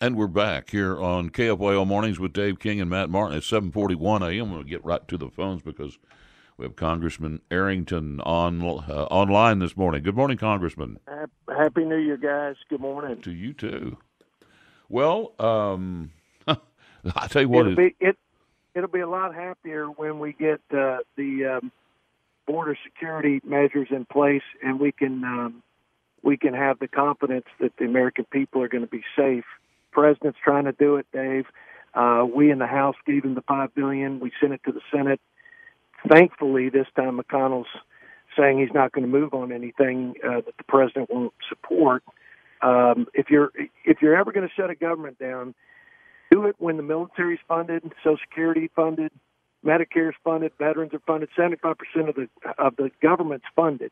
And we're back here on KFYO Mornings with Dave King and Matt Martin at 7:41 a.m. We'll get right to the phones because we have Congressman Arrington online this morning. Good morning, Congressman. Happy New Year, guys. Good morning. To you, too. Well, I tell you what. It'll be a lot happier when we get the border security measures in place, and we can have the confidence that the American people are going to be safe. President's trying to do it, Dave. We in the House gave him the $5 billion. We sent it to the Senate. Thankfully, this time McConnell's saying he's not going to move on anything that the president won't support. If you're ever going to shut a government down, do it when the military's funded, Social Security funded, Medicare's funded, veterans are funded, 75% of the government's funded,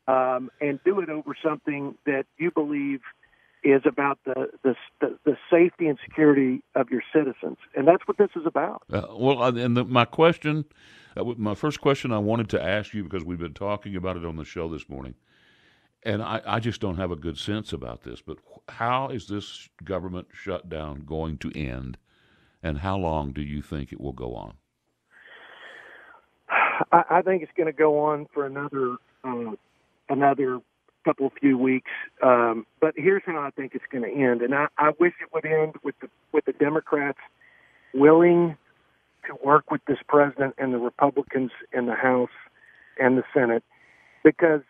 and do it over something that you believe is about the safety and security of your citizens, and that's what this is about. My first question I wanted to ask you, because we've been talking about it on the show this morning, and I just don't have a good sense about this, but how is this government shutdown going to end, and how long do you think it will go on? I think it's going to go on for another few weeks. But here's how I think it's going to end, and I wish it would end with the Democrats willing to work with this president and the Republicans in the House and the Senate, because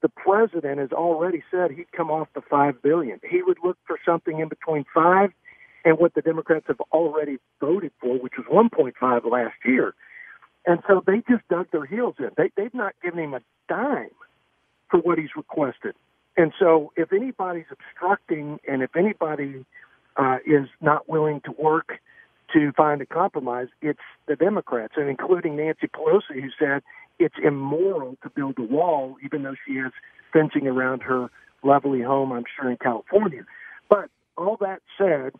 the president has already said he'd come off the $5 billion. He would look for something in between $5 and what the Democrats have already voted for, which was $1.5 last year. And so they just dug their heels in. They've not given him a dime for what he's requested. And so if anybody's obstructing and if anybody is not willing to work to find a compromise, it's the Democrats, and including Nancy Pelosi, who said it's immoral to build a wall, even though she has fencing around her lovely home, I'm sure, in California. But all that said,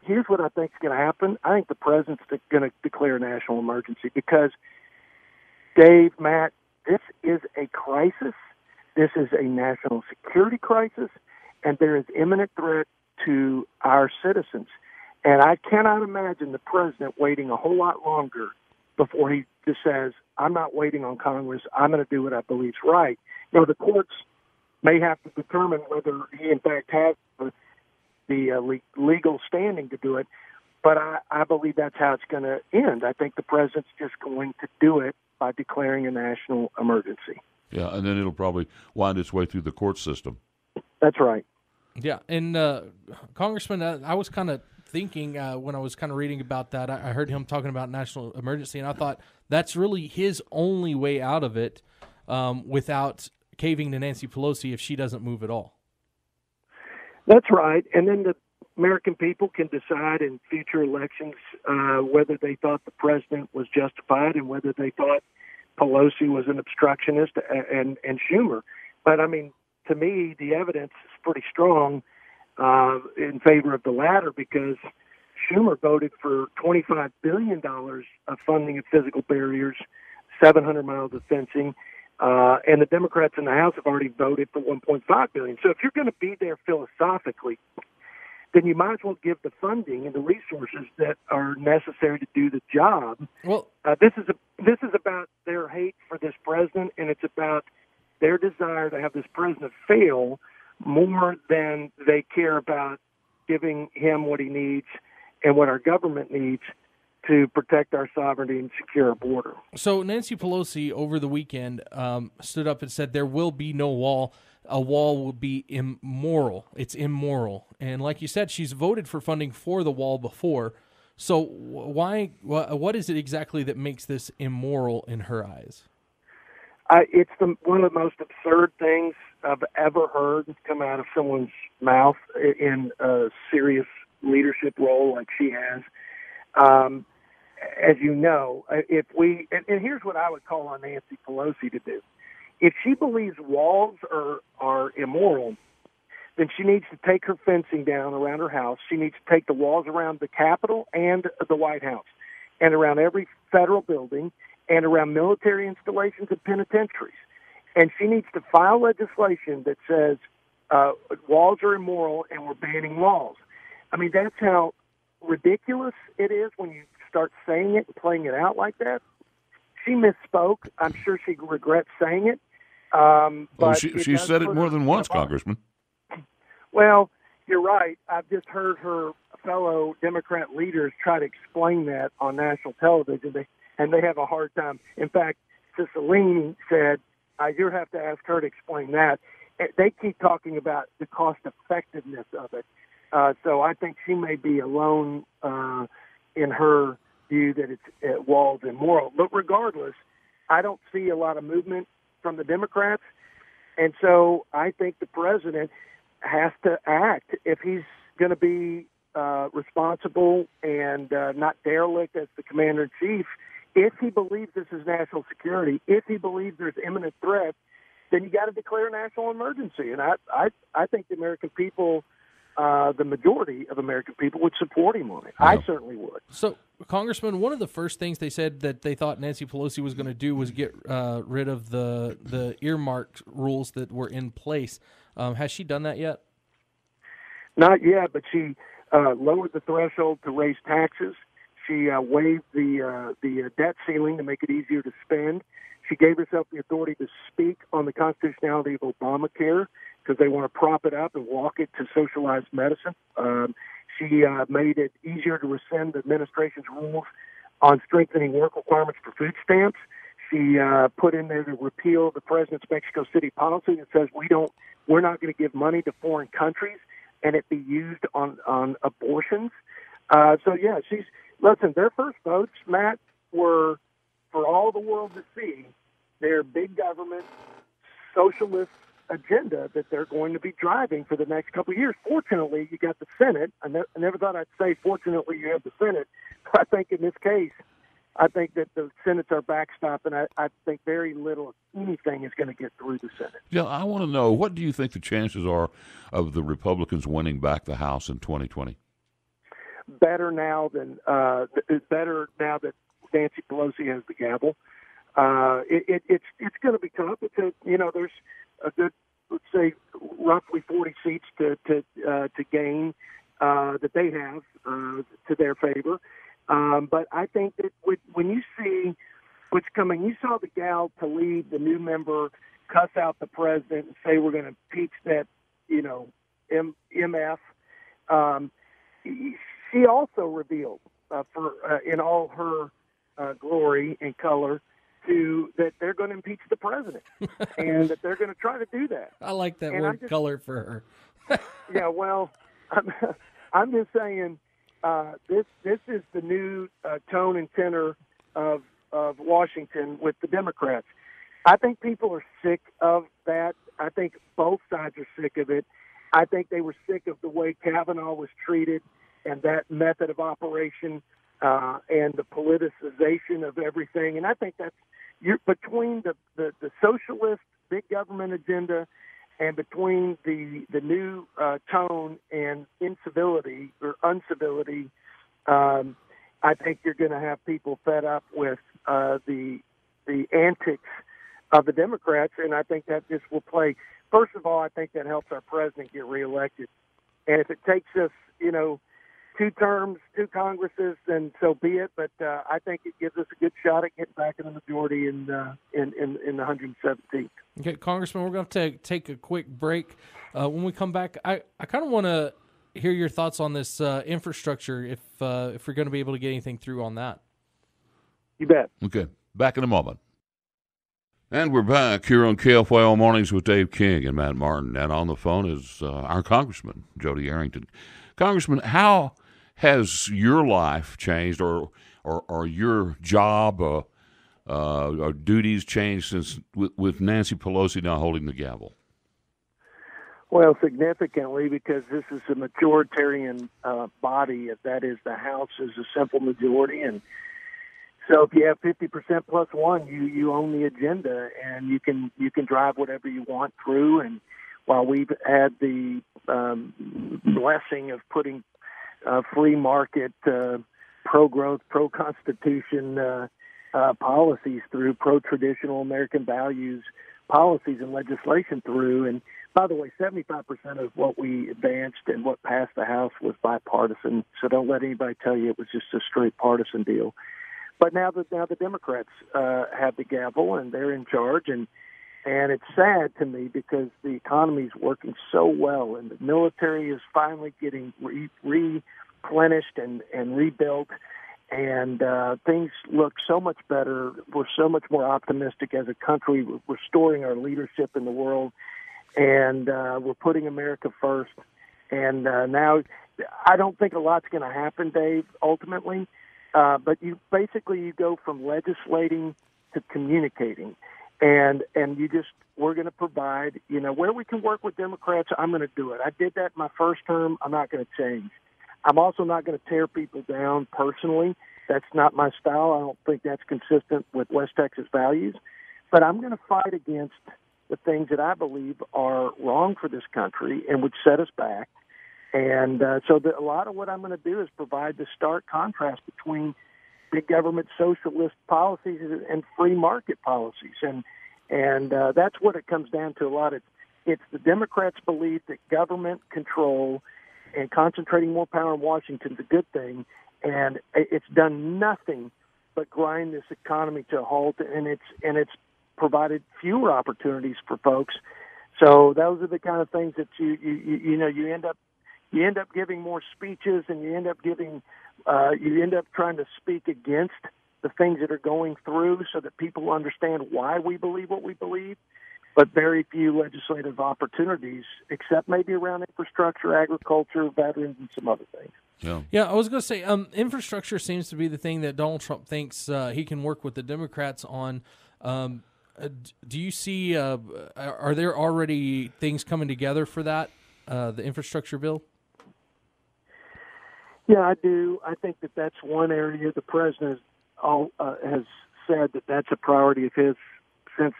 here's what I think is going to happen. I think the president's going to declare a national emergency because, Dave, Matt, this is a crisis. This is a national security crisis, and there is imminent threat to our citizens. And I cannot imagine the president waiting a whole lot longer before he just says, I'm not waiting on Congress. I'm going to do what I believe is right. The courts may have to determine whether he, in fact, has the legal standing to do it, but I believe that's how it's going to end. I think the president's just going to do it by declaring a national emergency. Yeah, and then it'll probably wind its way through the court system. That's right. Yeah, and Congressman, I was kind of thinking when I was kind of reading about that, I heard him talking about national emergency, and I thought that's really his only way out of it without caving to Nancy Pelosi if she doesn't move at all. That's right, and then the American people can decide in future elections whether they thought the president was justified and whether they thought Pelosi was an obstructionist and Schumer. But, I mean, to me, the evidence is pretty strong in favor of the latter because Schumer voted for $25 billion of funding of physical barriers, 700 miles of fencing, and the Democrats in the House have already voted for $1.5 billion. So if you're going to be there philosophically, then you might as well give the funding and the resources that are necessary to do the job. Well, this is about their hate for this president, and it's about their desire to have this president fail more than they care about giving him what he needs and what our government needs to protect our sovereignty and secure our border. So Nancy Pelosi over the weekend stood up and said there will be no wall. A wall will be immoral. It's immoral. And like you said, she's voted for funding for the wall before. So what is it exactly that makes this immoral in her eyes? It's one of the most absurd things I've ever heard come out of someone's mouth in a serious leadership role like she has. As you know, and here's what I would call on Nancy Pelosi to do. If she believes walls are immoral, then she needs to take her fencing down around her house. She needs to take the walls around the Capitol and the White House and around every federal building and around military installations and penitentiaries. And she needs to file legislation that says walls are immoral and we're banning walls. I mean, that's how ridiculous it is when you start saying it and playing it out like that. She misspoke. I'm sure she regrets saying it. But she said it more than once, Congressman. Well, you're right. I've just heard her fellow Democrat leaders try to explain that on national television, and they have a hard time. In fact, Cicilline said, you have to ask her to explain that. They keep talking about the cost effectiveness of it. So I think she may be alone in her view that it's walls immoral. But regardless, I don't see a lot of movement from the Democrats. And so I think the president has to act if he's going to be responsible and not derelict as the commander-in-chief. If he believes this is national security, if he believes there's imminent threat, then you got to declare a national emergency. And I think the American people, the majority of American people, would support him on it. Yeah. I certainly would. So, Congressman, one of the first things they said that they thought Nancy Pelosi was going to do was get rid of the earmark rules that were in place. Has she done that yet? Not yet, but she lowered the threshold to raise taxes. She waived the debt ceiling to make it easier to spend. She gave herself the authority to speak on the constitutionality of Obamacare because they want to prop it up and walk it to socialized medicine. She made it easier to rescind the administration's rules on strengthening work requirements for food stamps. She put in there to repeal the president's Mexico City policy that says we're not going to give money to foreign countries and it be used on abortions. Listen, their first votes, Matt, were for all the world to see their big government socialist agenda that they're going to be driving for the next couple of years. Fortunately, you got the Senate. I never thought I'd say fortunately you have the Senate. But I think in this case, I think that the Senate's our backstop, and I think very little, if anything, is going to get through the Senate. Yeah, I want to know, what do you think the chances are of the Republicans winning back the House in 2020? Better now that Nancy Pelosi has the gavel. It's going to be tough because there's a good, let's say, roughly 40 seats to gain that they have to their favor. But I think that when you see what's coming, you saw the gal to lead the new member cuss out the president and say we're going to impeach that MF. She also revealed in all her glory and color that they're going to impeach the president and that they're going to try to do that. I like that word color for her. Yeah, well, I'm just saying this is the new tone and tenor of Washington with the Democrats. I think people are sick of that. I think both sides are sick of it. I think they were sick of the way Kavanaugh was treated and that method of operation and the politicization of everything. And I think you're between the socialist big government agenda and between the new tone and incivility or uncivility, I think you're going to have people fed up with the antics of the Democrats, and I think that this will play. First of all, I think that helps our president get reelected. And if it takes us, 2 terms, 2 Congresses, then so be it. But I think it gives us a good shot at getting back in the majority in the 117th. Okay, Congressman, we're going to take a quick break. When we come back, I kind of want to hear your thoughts on this infrastructure, if we're going to be able to get anything through on that. You bet. Okay, back in a moment. And we're back here on KFYO Mornings with Dave King and Matt Martin. And on the phone is our Congressman, Jodey Arrington. Congressman, how has your life changed or your job or duties changed since with Nancy Pelosi now holding the gavel? Well, significantly, because this is a majoritarian body. That is, the House is a simple majority, and so if you have 50% plus one, you own the agenda, and you can drive whatever you want through. And while we've had the blessing of putting free market, pro-growth, pro-constitution policies through, pro-traditional American values policies and legislation through, and By the way, 75% of what we advanced and what passed the House was bipartisan. So don't let anybody tell you it was just a straight partisan deal. But now the Democrats have the gavel and they're in charge, and it's sad to me because the economy is working so well, and the military is finally getting replenished and rebuilt, and things look so much better. We're so much more optimistic as a country. We're restoring our leadership in the world, and we're putting America first. And now I don't think a lot's going to happen, Dave, ultimately. But you go from legislating to communicating, and we're going to provide, where we can work with Democrats, I'm going to do it. I did that my first term. I'm not going to change. I'm also not going to tear people down personally. That's not my style. I don't think that's consistent with West Texas values. But I'm going to fight against the things that I believe are wrong for this country and would set us back. And so a lot of what I'm going to do is provide the stark contrast between big government socialist policies and free market policies. And that's what it comes down to a lot. It's the Democrats' belief that government control and concentrating more power in Washington is a good thing. And it's done nothing but grind this economy to a halt, and it's provided fewer opportunities for folks. So those are the kind of things that you end up giving more speeches, and you end up trying to speak against the things that are going through so that people understand why we believe what we believe, but very few legislative opportunities, except maybe around infrastructure, agriculture, veterans, and some other things. Yeah, I was going to say, infrastructure seems to be the thing that Donald Trump thinks he can work with the Democrats on. Do you see, are there already things coming together for that, the infrastructure bill? Yeah, I do. I think that's one area the president has said that that's a priority of his since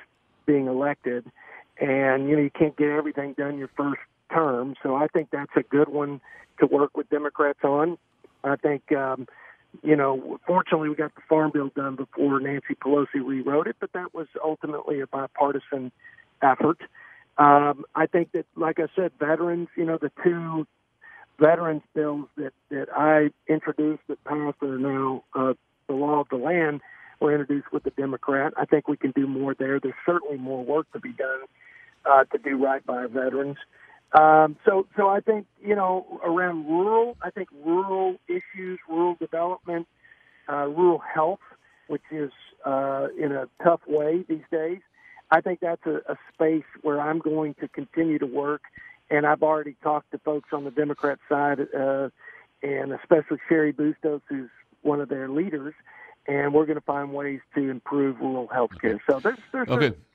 being elected. And, you can't get everything done your first term. So I think that's a good one to work with Democrats on. I think, fortunately we got the Farm Bill done before Nancy Pelosi rewrote it, but that was ultimately a bipartisan effort. I think that, like I said, veterans, the two veterans bills that I introduced that passed and are now the law of the land were introduced with the Democrat. I think we can do more there. There's certainly more work to be done to do right by our veterans. So I think, around rural issues, rural development, rural health, which is in a tough way these days, I think that's a space where I'm going to continue to work. And I've already talked to folks on the Democrat side, and especially Sherry Bustos, who's one of their leaders, and we're going to find ways to improve rural health care. So there's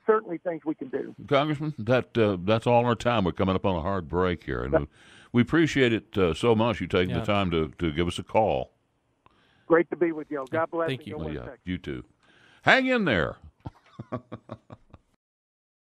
certainly things we can do. Congressman, that's all our time. We're coming up on a hard break here, and we appreciate it so much, you taking the time to give us a call. Great to be with you. God bless Thank you. You too. Hang in there.